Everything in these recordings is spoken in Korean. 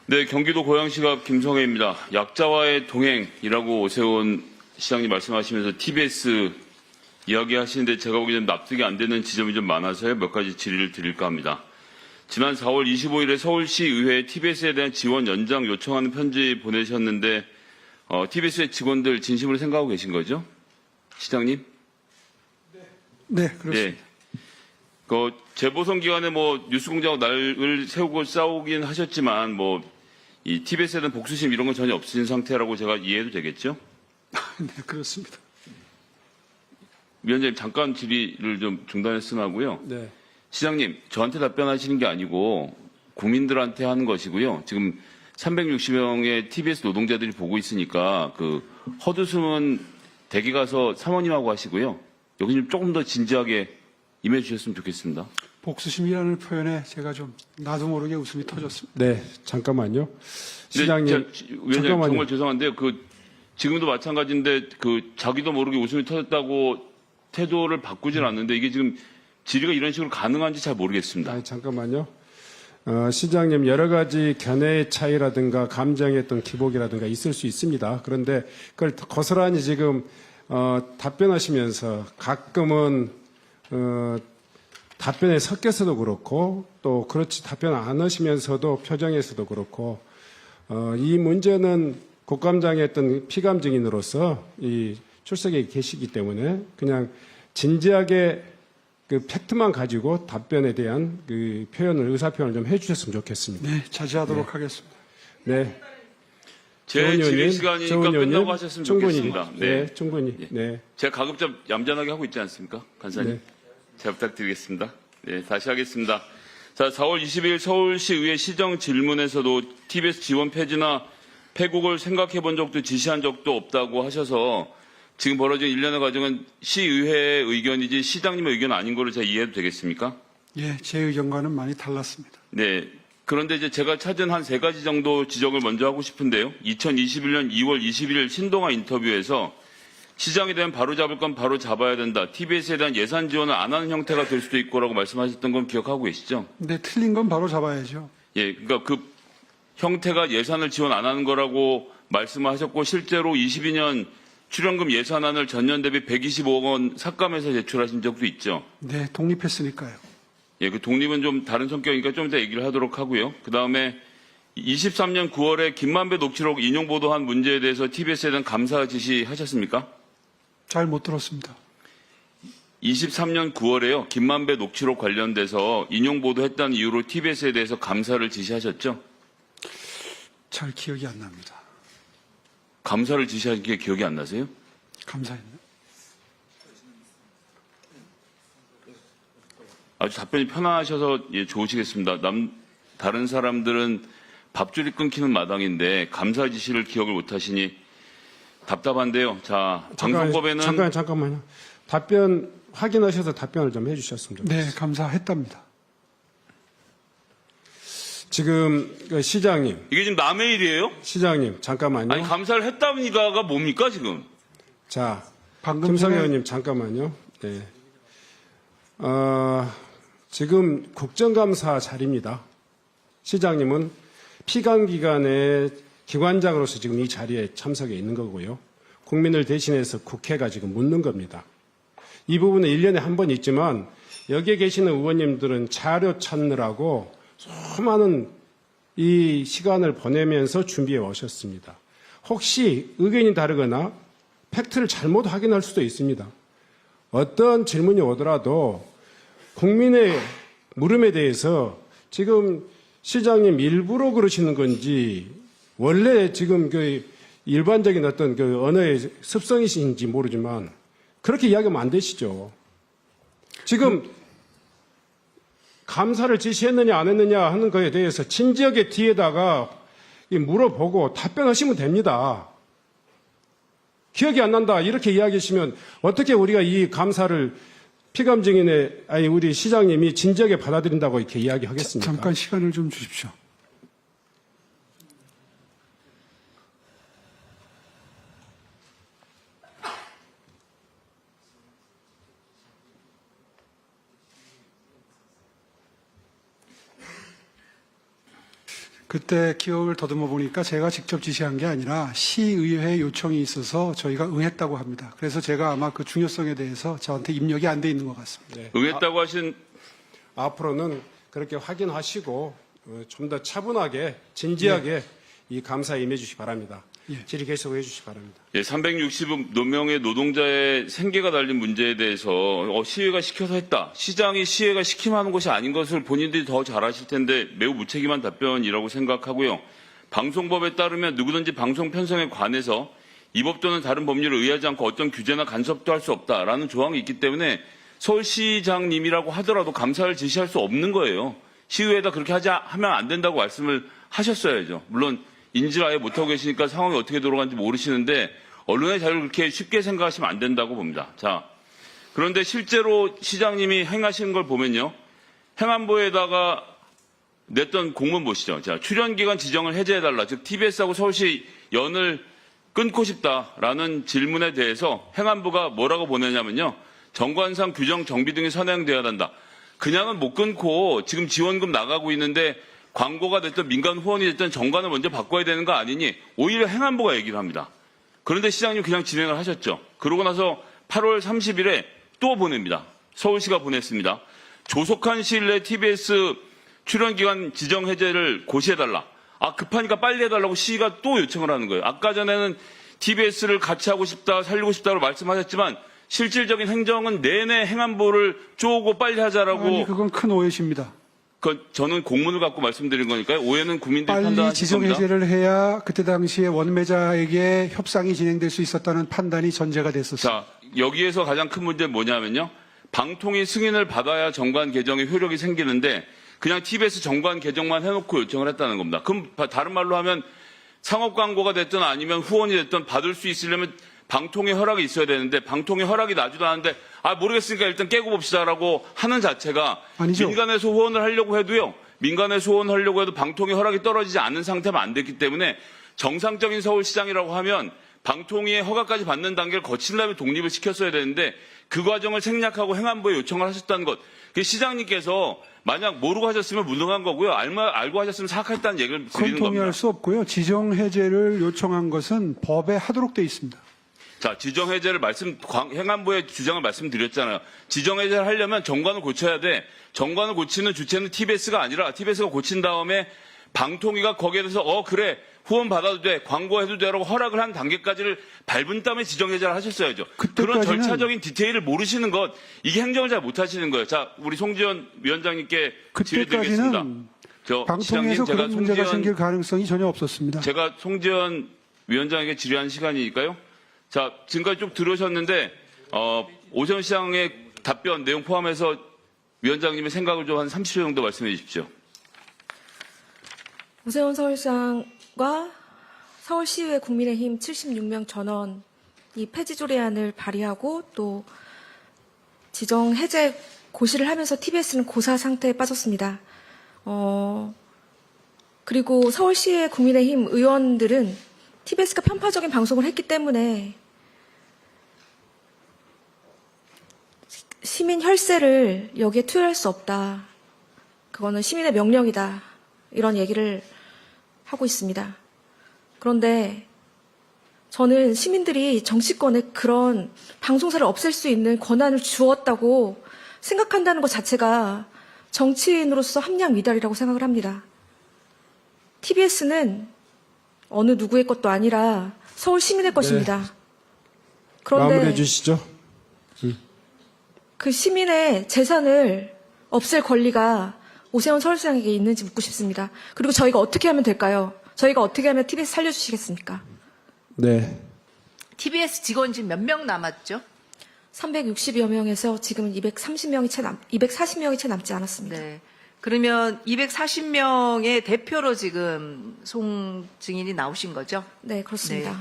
네, 경기도 고양시갑 김성혜입니다. 약자와의 동행이라고 오세훈 시장님 말씀하시면서 TBS 이야기하시는데 제가 보기에는 납득이 안 되는 지점이 좀 많아서요. 몇 가지 질의를 드릴까 합니다. 지난 4월 25일에 서울시 의회에 TBS에 대한 지원 연장 요청하는 편지 보내셨는데 TBS의 직원들 진심으로 생각하고 계신 거죠? 시장님? 네, 그렇습니다. 네. 재보선 기간에 뉴스공장하고 날을 세우고 싸우긴 하셨지만 이 TBS에 대한 복수심 이런 건 전혀 없으신 상태라고 제가 이해해도 되겠죠? 네, 그렇습니다. 위원장님 잠깐 질의를 좀 중단했으면 하고요. 네. 시장님, 저한테 답변하시는 게 아니고 국민들한테 하는 것이고요. 지금 360명의 TBS 노동자들이 보고 있으니까 헛웃음은 댁에 가서 사모님하고 하시고요. 여기 좀 조금 더 진지하게 임해 주셨으면 좋겠습니다. 복수심이라는 표현에 제가 좀 나도 모르게 웃음이 터졌습니다. 네, 잠깐만요. 시장님, 위원장님 잠깐만요. 정말 죄송한데요. 지금도 마찬가지인데 자기도 모르게 웃음이 터졌다고 태도를 바꾸질 않는데 이게 지금 질의가 이런 식으로 가능한지 잘 모르겠습니다. 아니, 잠깐만요. 시장님 여러 가지 견해의 차이라든가 감정의 어떤 기복이라든가 있을 수 있습니다. 그런데 그걸 고스란히 지금 답변하시면서 가끔은 답변에 섞여서도 그렇고 또 그렇지 답변 안 하시면서도 표정에서도 그렇고 이 문제는 국감장의 어떤 피감 증인으로서 이 출석에 계시기 때문에 그냥 진지하게 팩트만 가지고 답변에 대한 의사 표현을 좀 해주셨으면 좋겠습니다. 네, 자제하도록 하겠습니다. 네. 제 질의 시간이니까 끝나고 하셨으면 좋겠습니다. 네, 충분히. 네. 제가 가급적 얌전하게 하고 있지 않습니까? 간사님. 네. 잘 부탁드리겠습니다. 네, 다시 하겠습니다. 자, 4월 20일 서울시 의회 시정 질문에서도 TBS 지원 폐지나 폐국을 생각해 본 적도 지시한 적도 없다고 하셔서 지금 벌어진 일련의 과정은 시의회의 의견이지 시장님의 의견 아닌 걸로 제가 이해해도 되겠습니까? 예, 제 의견과는 많이 달랐습니다. 네. 그런데 이제 제가 찾은 한 세 가지 정도 지적을 먼저 하고 싶은데요. 2021년 2월 21일 신동아 인터뷰에서 시장에 대한 바로잡을 건 바로 잡아야 된다. TBS에 대한 예산 지원을 안 하는 형태가 될 수도 있고라고 말씀하셨던 건 기억하고 계시죠? 네, 틀린 건 바로 잡아야죠. 예, 그러니까 형태가 예산을 지원 안 하는 거라고 말씀하셨고 실제로 22년 출연금 예산안을 전년 대비 125억 원 삭감해서 제출하신 적도 있죠. 네, 독립했으니까요. 예, 독립은 좀 다른 성격이니까 좀 이따 얘기를 하도록 하고요. 그 다음에 23년 9월에 김만배 녹취록 인용 보도한 문제에 대해서 TBS에 대한 감사 지시하셨습니까? 잘 못 들었습니다. 23년 9월에요. 김만배 녹취록 관련돼서 인용 보도했다는 이유로 TBS에 대해서 감사를 지시하셨죠? 잘 기억이 안 납니다. 감사를 지시한 게 기억이 안 나세요? 감사했네요. 아주 답변이 편하셔서 좋으시겠습니다. 다른 사람들은 밥줄이 끊기는 마당인데 감사 지시를 기억을 못 하시니 답답한데요. 자, 방송법에는 잠깐만요. 답변 확인하셔서 답변을 좀 해주셨으면 좋겠습니다. 네, 감사했답니다. 지금 시장님, 이게 지금 남의 일이에요? 시장님 잠깐만요. 아니 감사를 했답니다가 뭡니까 지금? 자, 방금 김성애 전에 의원님 잠깐만요. 네. 지금 국정감사 자리입니다. 시장님은 피감기관의 기관장으로서 지금 이 자리에 참석해 있는 거고요. 국민을 대신해서 국회가 지금 묻는 겁니다. 이 부분은 1년에 한 번 있지만 여기에 계시는 의원님들은 자료 찾느라고 수많은 이 시간을 보내면서 준비해 오셨습니다. 혹시 의견이 다르거나 팩트를 잘못 확인할 수도 있습니다. 어떤 질문이 오더라도 국민의 물음에 대해서 지금 시장님 일부러 그러시는 건지 원래 지금 일반적인 어떤 언어의 습성이신지 모르지만 그렇게 이야기하면 안 되시죠. 지금 감사를 지시했느냐 안 했느냐 하는 거에 대해서 진지하게 뒤에다가 물어보고 답변하시면 됩니다. 기억이 안 난다 이렇게 이야기하시면 어떻게 우리가 이 감사를 피감 증인의 우리 시장님이 진지하게 받아들인다고 이렇게 이야기하겠습니까? 잠깐 시간을 좀 주십시오. 그때 기억을 더듬어 보니까 제가 직접 지시한 게 아니라 시의회 요청이 있어서 저희가 응했다고 합니다. 그래서 제가 아마 그 중요성에 대해서 저한테 입력이 안 돼 있는 것 같습니다. 네. 응했다고 하신 앞으로는 그렇게 확인하시고 좀 더 차분하게 진지하게 이 감사에 임해 주시기 바랍니다. 질의 계속해 주시기 바랍니다. 360명의 노동자의 생계가 달린 문제에 대해서 시의회가 시켜서 했다. 시장이 시의회가 시키면 하는 것이 아닌 것을 본인들이 더 잘 아실 텐데 매우 무책임한 답변이라고 생각하고요. 방송법에 따르면 누구든지 방송 편성에 관해서 이 법 또는 다른 법률을 의하지 않고 어떤 규제나 간섭도 할 수 없다라는 조항이 있기 때문에 서울시장님이라고 하더라도 감사를 지시할 수 없는 거예요. 시의회에다 그렇게 하면 안 된다고 말씀을 하셨어야죠. 물론 인지를 아예 못하고 계시니까 상황이 어떻게 돌아가는지 모르시는데 언론의 자유를 그렇게 쉽게 생각하시면 안 된다고 봅니다. 자, 그런데 실제로 시장님이 행하시는 걸 보면요. 행안부에다가 냈던 공문 보시죠. 자, 출연기간 지정을 해제해달라. 즉 TBS하고 서울시 연을 끊고 싶다라는 질문에 대해서 행안부가 뭐라고 보내냐면요. 정관상 규정 정비 등이 선행되어야 한다. 그냥은 못 끊고 지금 지원금 나가고 있는데 광고가 됐든 민간 후원이 됐든 정관을 먼저 바꿔야 되는 거 아니니 오히려 행안부가 얘기를 합니다. 그런데 시장님 그냥 진행을 하셨죠. 그러고 나서 8월 30일에 또 보냅니다. 서울시가 보냈습니다. 조속한 시일 내에 TBS 출연기간 지정 해제를 고시해달라. 급하니까 빨리 해달라고 시가 또 요청을 하는 거예요. 아까 전에는 TBS를 같이 하고 싶다, 살리고 싶다고 말씀하셨지만 실질적인 행정은 내내 행안부를 쪼고 빨리 하자라고. 아니, 그건 큰 오해십니다. 저는 공문을 갖고 말씀드린 거니까요. 오해는 국민들이 빨리 판단하실 지정 겁니다. 해제를 해야 그때 당시에 원매자에게 협상이 진행될 수 있었다는 판단이 전제가 됐었습니다. 자, 여기에서 가장 큰 문제는 뭐냐면요. 방통위 승인을 받아야 정관 개정의 효력이 생기는데 그냥 TBS 정관 개정만 해놓고 요청을 했다는 겁니다. 그럼 다른 말로 하면 상업 광고가 됐든 아니면 후원이 됐든 받을 수 있으려면 방통위 허락이 있어야 되는데 방통위 허락이 나지도 않은데 모르겠으니까 일단 깨고 봅시다라고 하는 자체가 아니죠. 민간에서 후원을 하려고 해도요. 민간에서 후원하려고 해도 방통위 허락이 떨어지지 않은 상태면 안 됐기 때문에 정상적인 서울시장이라고 하면 방통위의 허가까지 받는 단계를 거친 다음에 독립을 시켰어야 되는데 그 과정을 생략하고 행안부에 요청을 하셨다는 것. 시장님께서 만약 모르고 하셨으면 무능한 거고요. 알고 하셨으면 사악했다는 얘기를 그건 드리는 동의할 겁니다. 수 없고요. 지정 해제를 요청한 것은 법에 하도록 되어 있습니다. 자, 지정 해제를 행안부의 주장을 말씀드렸잖아요. 지정 해제를 하려면 정관을 고쳐야 돼. 정관을 고치는 주체는 TBS가 아니라 TBS가 고친 다음에 방통위가 거기에 대해서 그래 후원 받아도 돼 광고해도 돼라고 허락을 한 단계까지를 밟은 다음에 지정 해제를 하셨어야죠. 그런 그때까지는- 절차적인 디테일을 모르시는 것 이게 행정을 잘 못하시는 거예요. 자, 우리 송지현 위원장님께 질의드리겠습니다. 그때까지는 시장님, 방통위에서 그런 문제가 생길 가능성이 전혀 없었습니다. 제가 송지현 위원장에게 질의한 시간이니까요. 자, 지금까지 쭉 들으셨는데 오세훈 시장의 답변 내용 포함해서 위원장님의 생각을 좀 한 30초 정도 말씀해 주십시오. 오세훈 서울시장과 서울시의회 국민의힘 76명 전원이 폐지 조례안을 발의하고 또 지정 해제 고시를 하면서 TBS는 고사 상태에 빠졌습니다. 그리고 서울시의 국민의힘 의원들은 TBS가 편파적인 방송을 했기 때문에 시민 혈세를 여기에 투여할 수 없다. 그거는 시민의 명령이다. 이런 얘기를 하고 있습니다. 그런데 저는 시민들이 정치권에 그런 방송사를 없앨 수 있는 권한을 주었다고 생각한다는 것 자체가 정치인으로서 함량 미달이라고 생각을 합니다. TBS는 어느 누구의 것도 아니라 서울 시민의 것입니다. 그런데 마무리해 주시죠. 그 시민의 재산을 없앨 권리가 오세훈 서울시장에게 있는지 묻고 싶습니다. 그리고 저희가 어떻게 하면 될까요? 저희가 어떻게 하면 TBS 살려주시겠습니까? 네. TBS 직원 지금 몇 명 남았죠? 360여 명에서 지금은 240명이 채 남지 않았습니다. 네. 그러면 240명의 대표로 지금 송 증인이 나오신 거죠? 네, 그렇습니다. 네.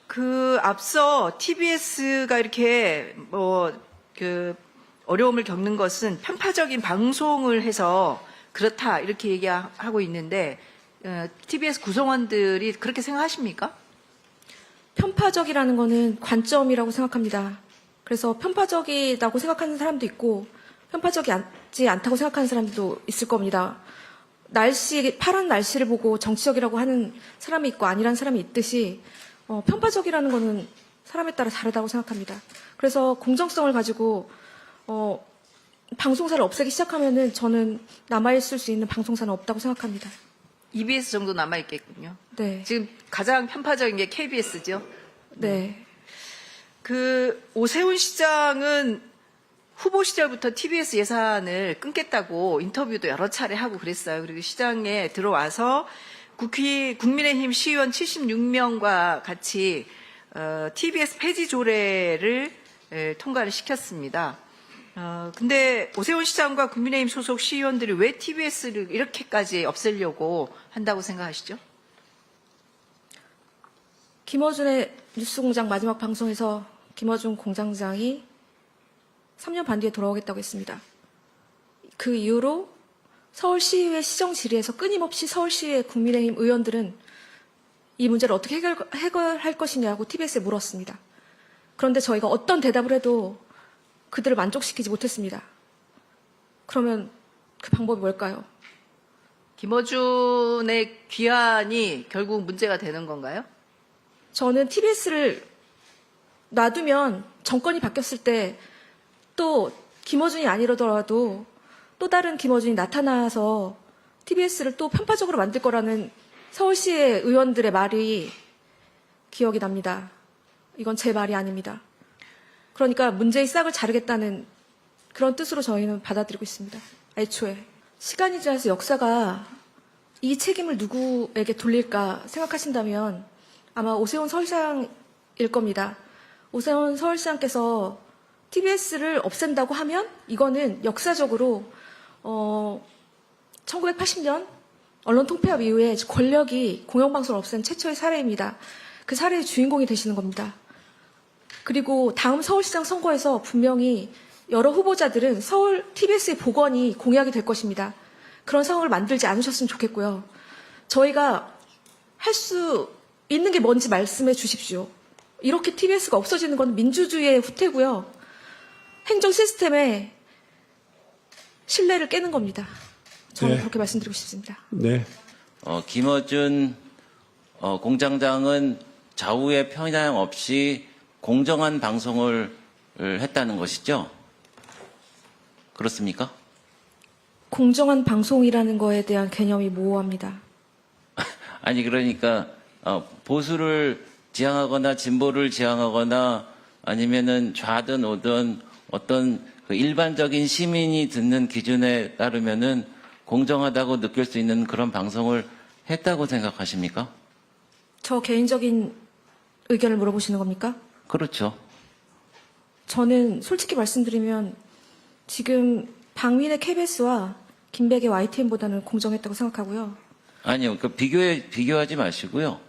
그 앞서 TBS가 이렇게 어려움을 겪는 것은 편파적인 방송을 해서 그렇다 이렇게 얘기하고 있는데 TBS 구성원들이 그렇게 생각하십니까? 편파적이라는 거는 관점이라고 생각합니다. 그래서 편파적이라고 생각하는 사람도 있고 편파적이지 않다고 생각하는 사람도 있을 겁니다. 파란 날씨를 보고 정치적이라고 하는 사람이 있고 아니라는 사람이 있듯이 편파적이라는 거는 사람에 따라 다르다고 생각합니다. 그래서 공정성을 가지고 방송사를 없애기 시작하면은 저는 남아있을 수 있는 방송사는 없다고 생각합니다. EBS 정도 남아 있겠군요. 네. 지금 가장 편파적인 게 KBS죠. 네. 오세훈 시장은 후보 시절부터 TBS 예산을 끊겠다고 인터뷰도 여러 차례 하고 그랬어요. 그리고 시장에 들어와서 국민의힘 시의원 76명과 같이 TBS 폐지 조례를 통과를 시켰습니다. 근데 오세훈 시장과 국민의힘 소속 시의원들이 왜 TBS를 이렇게까지 없애려고 한다고 생각하시죠? 김어준의 뉴스공장 마지막 방송에서 김어준 공장장이 3년 반 뒤에 돌아오겠다고 했습니다. 그 이후로 서울시의회 시정 질의에서 끊임없이 서울시의 국민의힘 의원들은 이 문제를 어떻게 해결할 것이냐고 TBS에 물었습니다. 그런데 저희가 어떤 대답을 해도 그들을 만족시키지 못했습니다. 그러면 그 방법이 뭘까요? 김어준의 귀환이 결국 문제가 되는 건가요? 저는 TBS를 놔두면 정권이 바뀌었을 때 또 김어준이 아니더라도 또 다른 김어준이 나타나서 TBS를 또 편파적으로 만들 거라는 서울시의 의원들의 말이 기억이 납니다. 이건 제 말이 아닙니다. 그러니까 문제의 싹을 자르겠다는 그런 뜻으로 저희는 받아들이고 있습니다. 애초에. 시간이 지나서 역사가 이 책임을 누구에게 돌릴까 생각하신다면 아마 오세훈 서울시장일 겁니다. 오세훈 서울시장께서 TBS를 없앤다고 하면 이거는 역사적으로 1980년 언론 통폐합 이후에 권력이 공영방송을 없앤 최초의 사례입니다. 그 사례의 주인공이 되시는 겁니다. 그리고 다음 서울시장 선거에서 분명히 여러 후보자들은 서울 TBS의 복원이 공약이 될 것입니다. 그런 상황을 만들지 않으셨으면 좋겠고요. 저희가 할 수 있는 게 뭔지 말씀해 주십시오. 이렇게 TBS가 없어지는 건 민주주의의 후퇴고요. 행정 시스템의 신뢰를 깨는 겁니다. 저는 네. 그렇게 말씀드리고 싶습니다. 네. 김어준 공장장은 좌우의 편향 없이 공정한 방송을 했다는 것이죠? 그렇습니까? 공정한 방송이라는 거에 대한 개념이 모호합니다. 아니 그러니까 보수를 지향하거나 진보를 지향하거나 아니면은 좌든 우든 어떤 그 일반적인 시민이 듣는 기준에 따르면은 공정하다고 느낄 수 있는 그런 방송을 했다고 생각하십니까? 저 개인적인 의견을 물어보시는 겁니까? 그렇죠. 저는 솔직히 말씀드리면 지금 박민의 KBS와 김백의 YTN보다는 공정했다고 생각하고요. 아니요, 비교하지 마시고요.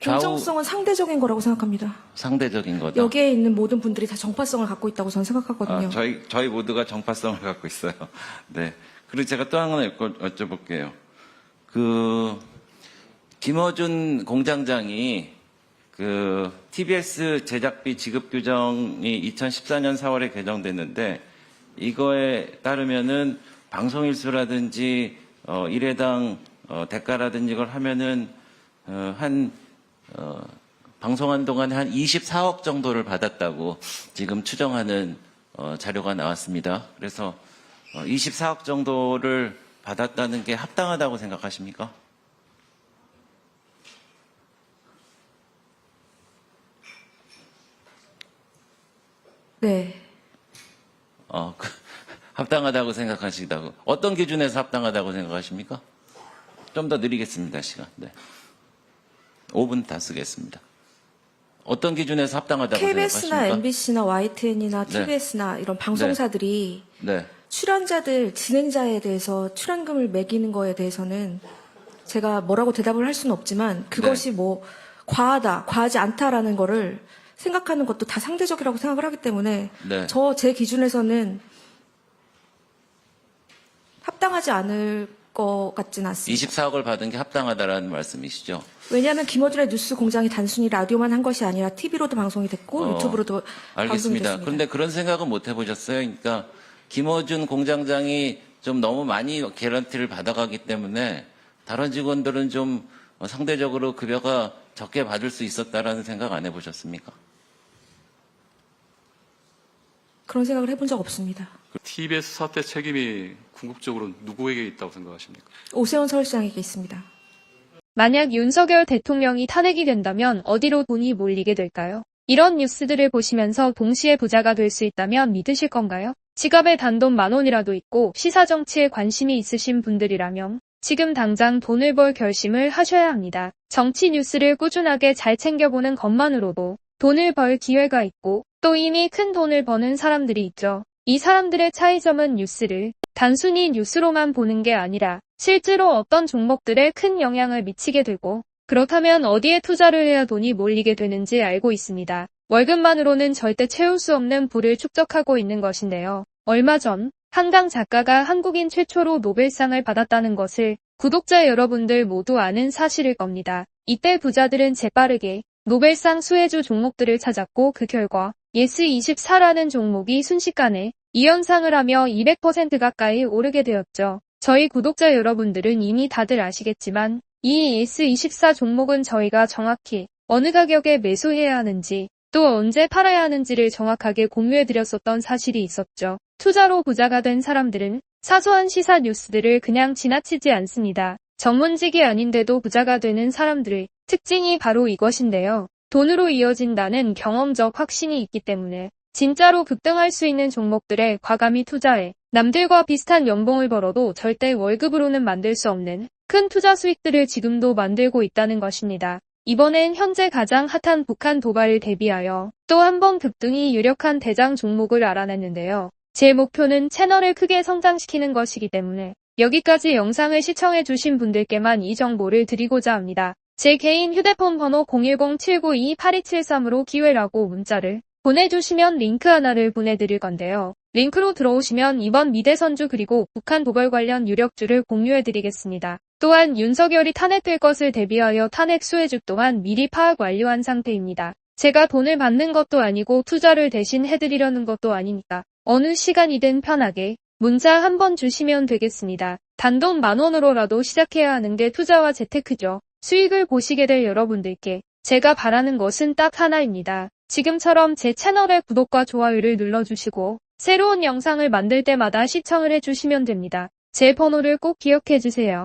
공정성은 상대적인 거라고 생각합니다. 상대적인 거다. 여기에 있는 모든 분들이 다 정파성을 갖고 있다고 저는 생각하거든요. 저희 모두가 정파성을 갖고 있어요. 네. 그리고 제가 또 하나 여쭤볼게요. 김어준 공장장이 TBS 제작비 지급 규정이 2014년 4월에 개정됐는데 이거에 따르면은 방송일수라든지 일회당 대가라든지 이걸 하면은 방송한 동안에 한 24억 정도를 받았다고 지금 추정하는 자료가 나왔습니다. 그래서 24억 정도를 받았다는 게 합당하다고 생각하십니까? 네. 합당하다고 생각하시다고. 어떤 기준에서 합당하다고 생각하십니까? 좀 더 느리겠습니다, 시간. 네. 5분 다 쓰겠습니다. 어떤 기준에서 합당하다고 KBS나 생각하십니까? MBC나 YTN이나 네. TBS나 이런 방송사들이 네. 출연자들, 진행자에 대해서 출연금을 매기는 거에 대해서는 제가 뭐라고 대답을 할 수는 없지만 그것이 뭐 과하다, 과하지 않다라는 거를 생각하는 것도 다 상대적이라고 생각을 하기 때문에 네. 제 기준에서는 합당하지 않을 것 같지는 않습니다. 24억을 받은 게 합당하다라는 말씀이시죠? 왜냐하면 김어준의 뉴스 공장이 단순히 라디오만 한 것이 아니라 TV로도 방송이 됐고 유튜브로도 방송이 알겠습니다. 됐습니다. 그런데 그런 생각은 못 해보셨어요? 그러니까 김어준 공장장이 좀 너무 많이 개런티를 받아가기 때문에 다른 직원들은 좀 상대적으로 급여가 적게 받을 수 있었다라는 생각 안 해보셨습니까? 그런 생각을 해본 적 없습니다. TBS 사태 책임이 궁극적으로 누구에게 있다고 생각하십니까? 오세훈 서울시장에게 있습니다. 만약 윤석열 대통령이 탄핵이 된다면 어디로 돈이 몰리게 될까요? 이런 뉴스들을 보시면서 동시에 부자가 될 수 있다면 믿으실 건가요? 지갑에 단돈 10,000원이라도 있고 시사 정치에 관심이 있으신 분들이라면 지금 당장 돈을 벌 결심을 하셔야 합니다. 정치 뉴스를 꾸준하게 잘 챙겨보는 것만으로도 돈을 벌 기회가 있고 또 이미 큰 돈을 버는 사람들이 있죠. 이 사람들의 차이점은 뉴스를 단순히 뉴스로만 보는 게 아니라 실제로 어떤 종목들에 큰 영향을 미치게 되고 그렇다면 어디에 투자를 해야 돈이 몰리게 되는지 알고 있습니다. 월급만으로는 절대 채울 수 없는 부를 축적하고 있는 것인데요. 얼마 전 한강 작가가 한국인 최초로 노벨상을 받았다는 것을 구독자 여러분들 모두 아는 사실일 겁니다. 이때 부자들은 재빠르게 노벨상 수혜주 종목들을 찾았고 그 결과 예스24라는 종목이 순식간에 2연상을 하며 200% 가까이 오르게 되었죠. 저희 구독자 여러분들은 이미 다들 아시겠지만 이 예스24 종목은 저희가 정확히 어느 가격에 매수해야 하는지 또 언제 팔아야 하는지를 정확하게 공유해드렸었던 사실이 있었죠. 투자로 부자가 된 사람들은 사소한 시사 뉴스들을 그냥 지나치지 않습니다. 전문직이 아닌데도 부자가 되는 사람들의 특징이 바로 이것인데요. 돈으로 이어진다는 경험적 확신이 있기 때문에 진짜로 급등할 수 있는 종목들에 과감히 투자해 남들과 비슷한 연봉을 벌어도 절대 월급으로는 만들 수 없는 큰 투자 수익들을 지금도 만들고 있다는 것입니다. 이번엔 현재 가장 핫한 북한 도발을 대비하여 또 한 번 급등이 유력한 대장 종목을 알아냈는데요. 제 목표는 채널을 크게 성장시키는 것이기 때문에 여기까지 영상을 시청해주신 분들께만 이 정보를 드리고자 합니다. 제 개인 휴대폰 번호 010-792-8273으로 기회라고 문자를 보내주시면 링크 하나를 보내드릴 건데요. 링크로 들어오시면 이번 미대선주 그리고 북한 도발 관련 유력주를 공유해드리겠습니다. 또한 윤석열이 탄핵될 것을 대비하여 탄핵 수혜주 또한 미리 파악 완료한 상태입니다. 제가 돈을 받는 것도 아니고 투자를 대신 해드리려는 것도 아니니까 어느 시간이든 편하게 문자 한번 주시면 되겠습니다. 단돈 10,000원으로라도 시작해야 하는 게 투자와 재테크죠. 수익을 보시게 될 여러분들께 제가 바라는 것은 딱 하나입니다. 지금처럼 제 채널의 구독과 좋아요를 눌러주시고 새로운 영상을 만들 때마다 시청을 해주시면 됩니다. 제 번호를 꼭 기억해주세요.